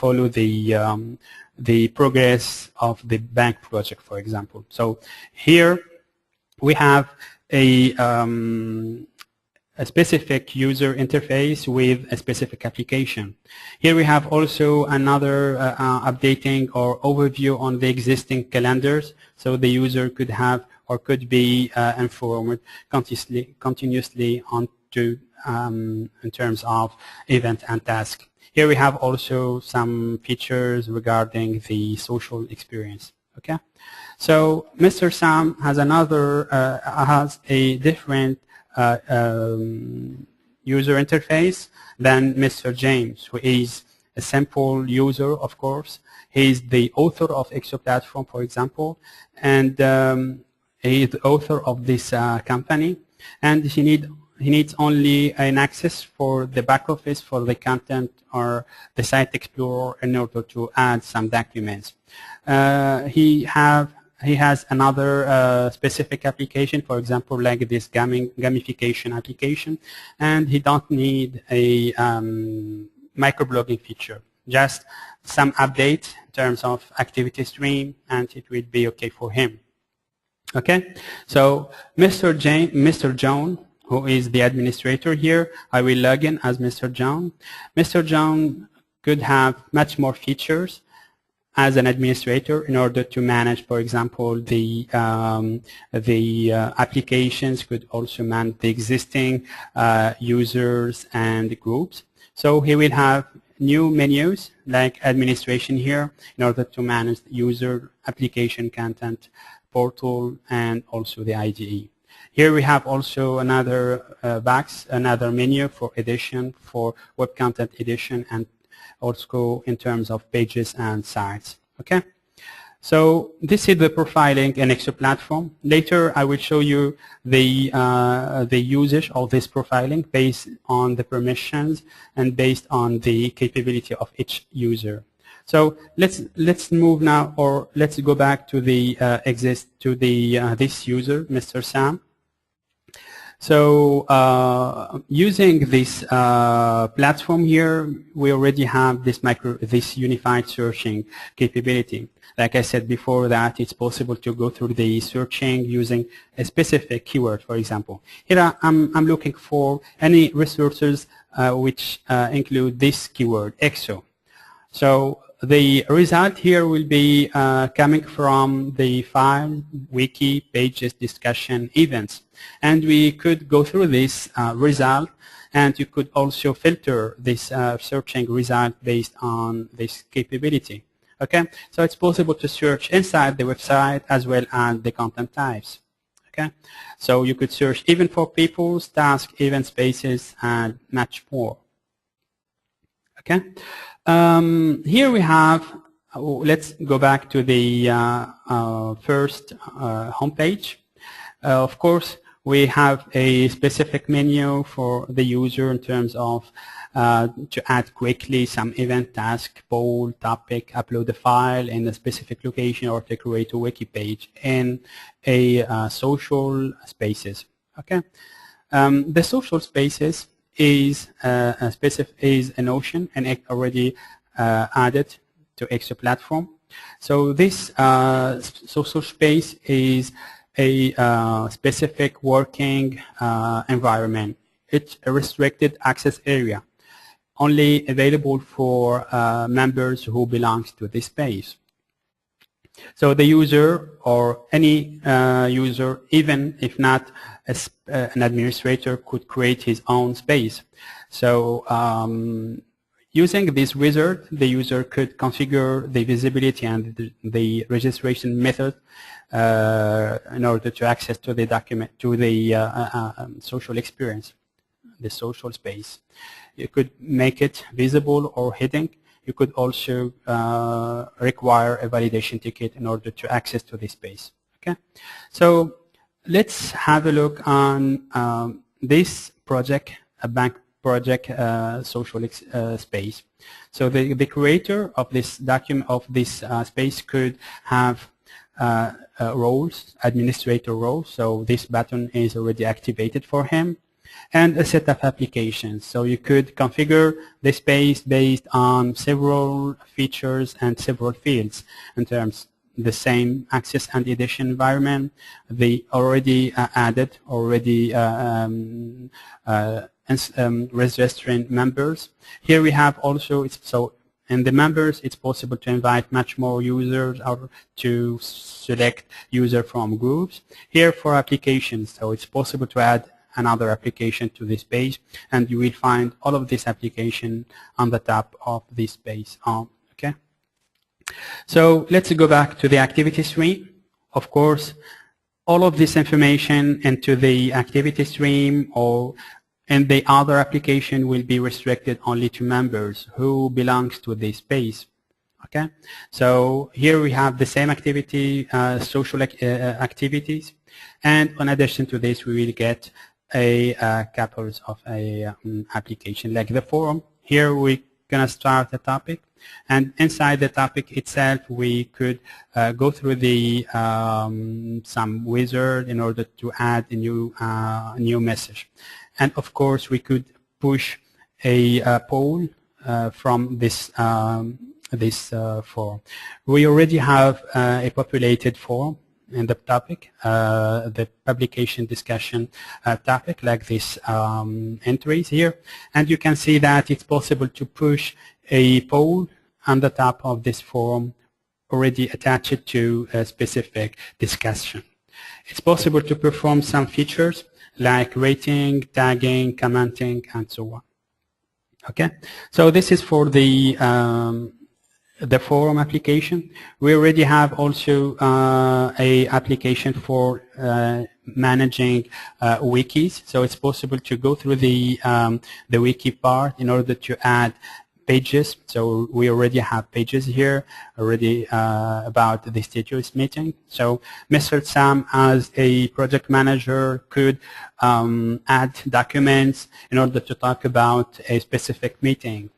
follow the progress of the bank project, for example. So here we have a specific user interface with a specific application. Here we have also another updating or overview on the existing calendars, so the user could have or could be informed continuously onto in terms of event and task. Here we have also some features regarding the social experience. Okay, so Mr. Sam has has a different user interface than Mr. James, who is a simple user, of course. He is the author of Exo Platform, for example, and he is the author of this company, and he needs only an access for the back office for the content or the site explorer in order to add some documents. He has another specific application, for example, like this gamification application, and he don't need a microblogging feature. Just some update in terms of activity stream, and it will be okay for him. Okay, so Mr. John, who is the administrator here, I will log in as Mr. John. Mr. John could have much more features as an administrator in order to manage, for example, the applications, could also manage the existing users and groups. So he will have new menus like administration here in order to manage the user, application, content, portal, and also the IDE. Here we have also another box, another menu for edition, for web content edition, and also in terms of pages and sites. Okay, so this is the profiling in Exo Platform. Later, I will show you the usage of this profiling based on the permissions and based on the capability of each user. So let's move now, or let's go back to the this user, Mr. Sam. So using this platform here, we already have this unified searching capability. Like I said before, that it's possible to go through the searching using a specific keyword, for example. Here I'm looking for any resources which include this keyword, EXO. So the result here will be coming from the file, wiki, pages, discussion, events. And we could go through this result, and you could also filter this searching result based on this capability. Okay, so it's possible to search inside the website as well as the content types. Okay, so you could search even for people's, tasks, event spaces, and much more. Okay, here we have, let's go back to the first homepage. Of course, we have a specific menu for the user in terms of to add quickly some event, task, poll, topic, upload a file in a specific location, or to create a wiki page in a social spaces. Okay, the social spaces is an option and it already added to Exo Platform. So this social space is a specific working environment. It's a restricted access area, only available for members who belong to this space. So the user, or any user, even if not an administrator, could create his own space. So using this wizard, the user could configure the visibility and the registration method in order to access to the document, to the social experience, the social space. You could make it visible or hidden. You could also require a validation ticket in order to access to this space. Okay, so let's have a look on this project, a bank project social space. So the creator of this document, of this space, could have roles, administrator roles. So this button is already activated for him. and a set of applications. So you could configure the space based on several features and several fields in terms the same access and edition environment, the already added, already registering members. Here we have also, so in the members, it's possible to invite much more users or to select users from groups. Here for applications, so it's possible to add another application to this page, and you will find all of this application on the top of this page. Okay. So let's go back to the activity stream. Of course, all of this information into the activity stream or in the other application will be restricted only to members who belongs to this space. Okay, so here we have the same activity, social activities, and in addition to this, we will get a couples of application like the forum. Here we're gonna start a topic, and inside the topic itself, we could go through the some wizard in order to add a new message. And of course, we could push a poll from this forum. We already have a populated forum in the topic, the publication discussion topic, like this entries here. And you can see that it's possible to push a poll on the top of this forum already attached to a specific discussion. It's possible to perform some features like rating, tagging, commenting, and so on. Okay, so this is for the forum application. We already have also a application for managing wikis. So it's possible to go through the wiki part in order to add pages. So we already have pages here already about the status meeting. So Mr. Sam, as a project manager, could add documents in order to talk about a specific meeting.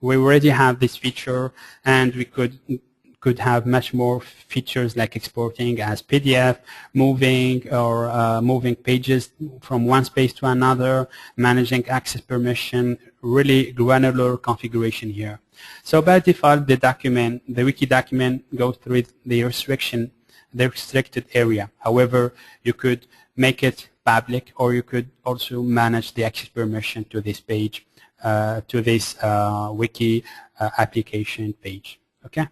We already have this feature, and we could have much more features like exporting as PDF, moving pages from one space to another, managing access permission, really granular configuration here. So by default, the wiki document goes through the restricted area. However, you could make it public, or you could also manage the access permission to this page, to this wiki application page. Okay.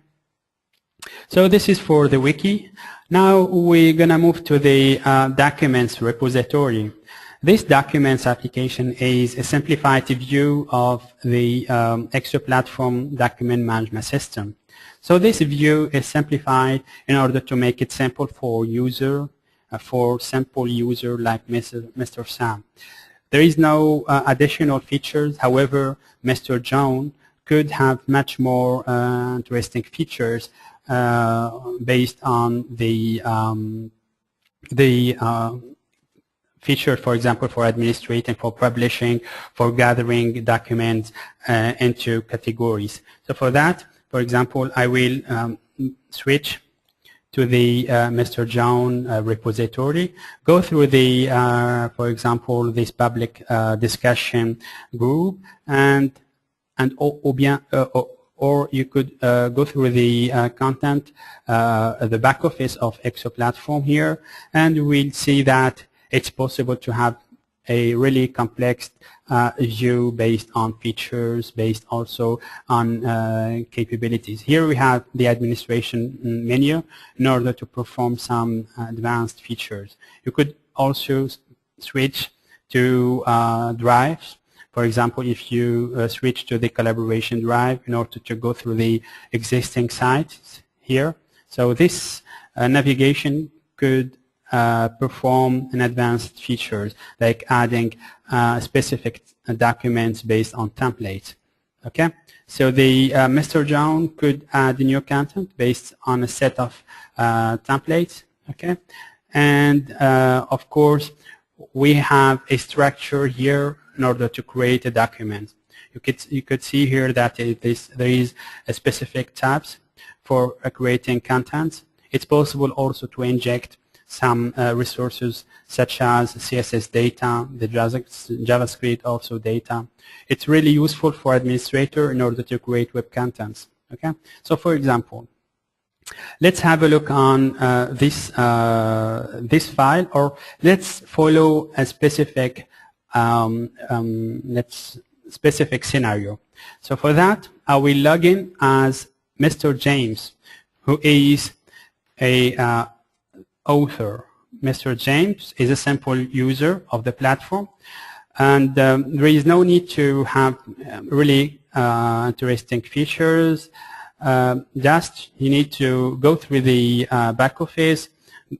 So this is for the wiki. Now we're going to move to the documents repository. This documents application is a simplified view of the Exo platform document management system. So this view is simplified in order to make it simple for simple user like Mr. Sam. There is no additional features. However, Mr. John could have much more interesting features based on the feature, for example, for administrating, for publishing, for gathering documents into categories. So for that, for example, I will switch to the Mr. John repository, go through the, for example, this public discussion group, or you could go through the content, the back office of Exo platform here, and we'll see that it's possible to have a really complex view based on features, based also on capabilities. Here we have the administration menu in order to perform some advanced features. You could also switch to drives. For example, if you switch to the collaboration drive in order to go through the existing sites here. So this navigation could perform an advanced features like adding specific documents based on templates. Okay, so the Mr. John could add new content based on a set of templates. Okay, and of course we have a structure here in order to create a document. You could see here that there is a specific tabs for creating content. It's possible also to inject some resources such as CSS data, the JavaScript also data. It's really useful for administrator in order to create web contents. Okay, so for example, let's have a look on this file, or let's follow a specific specific scenario. So for that, I will log in as Mr. James, who is a author. Mr. James is a simple user of the platform, and there is no need to have really interesting features. Just you need to go through the back office,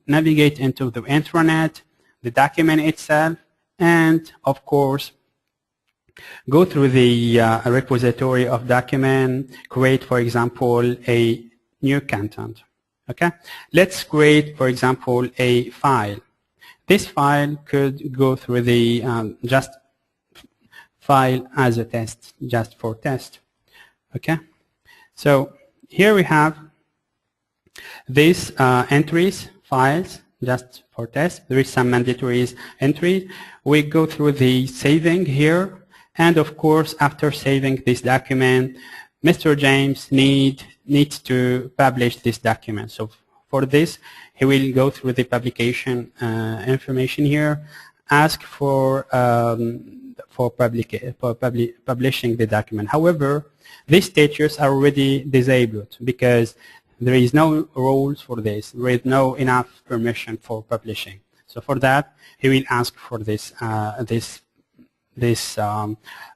navigate into the intranet, the document itself, and of course go through the repository of document, create, for example, a new content. Okay, let's create, for example, a file. This file could go through the just file as a test, just for test. Okay, so here we have these entries, files, just for test. There is some mandatory entries. We go through the saving here, and of course, after saving this document, Mr. James needs to publish this document. So for this, he will go through the publication information here, ask for publishing the document. However, these status are already disabled because there is no rules for this. There is no enough permission for publishing. So for that, he will ask for this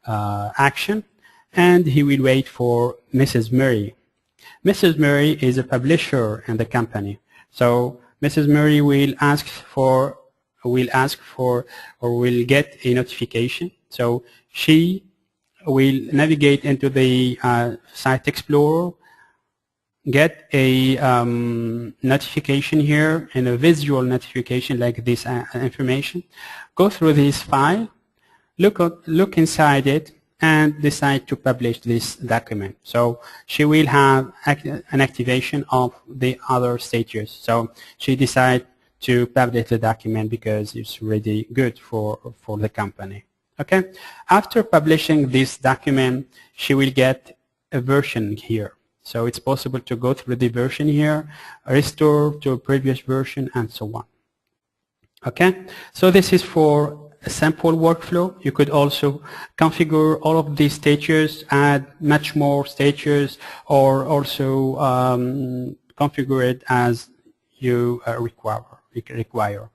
action, and he will wait for Mrs. Mary. Mrs. Mary is a publisher in the company. So Mrs. Mary will ask for or will get a notification. So she will navigate into the Site Explorer, get a notification here, and a visual notification like this information. Go through this file, look inside it, and decide to publish this document. So she will have an activation of the other status. So she decides to publish the document because it's really good for the company. Okay. After publishing this document, she will get a version here. So it's possible to go through the version here, restore to a previous version, and so on. Okay. So this is for a simple workflow. You could also configure all of these stages, add much more stages, or also configure it as you require.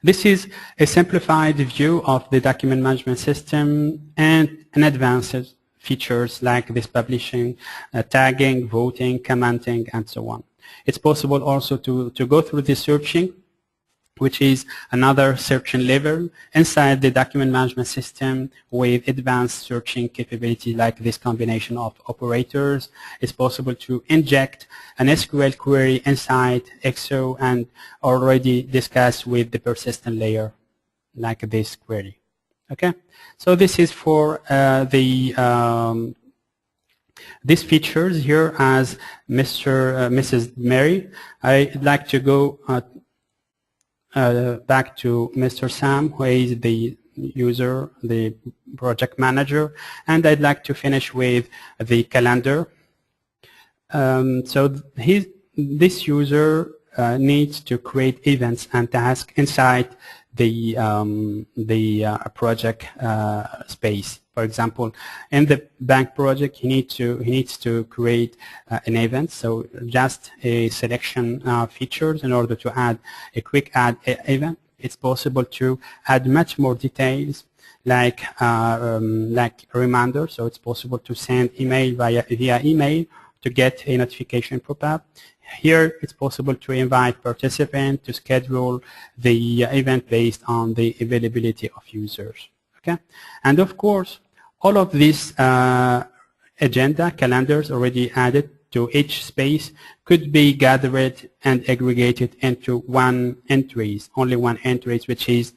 This is a simplified view of the document management system and an advanced features like this publishing, tagging, voting, commenting, and so on. It's possible also to go through the searching, which is another searching level inside the document management system with advanced searching capability like this combination of operators. It's possible to inject an SQL query inside EXO and already discussed with the persistent layer like this query. Okay, so this is for these features here as Mrs. Mary. I'd like to go back to Mr. Sam, who is the user, the project manager, and I'd like to finish with the calendar. So this user needs to create events and tasks inside the project space. For example, in the bank project, he needs to create an event. So just a selection features in order to add a quick add event. It's possible to add much more details like a reminder. So it's possible to send email via email to get a notification pop-up. Here, it's possible to invite participants to schedule the event based on the availability of users. Okay, and of course, all of these agenda calendars already added to each space could be gathered and aggregated into only one entry, which is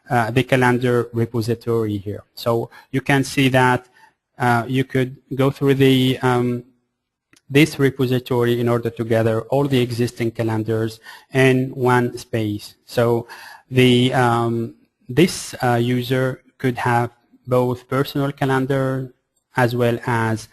the calendar repository here. So you can see that you could go through the this repository in order to gather all the existing calendars in one space. So this user could have both personal calendar as well as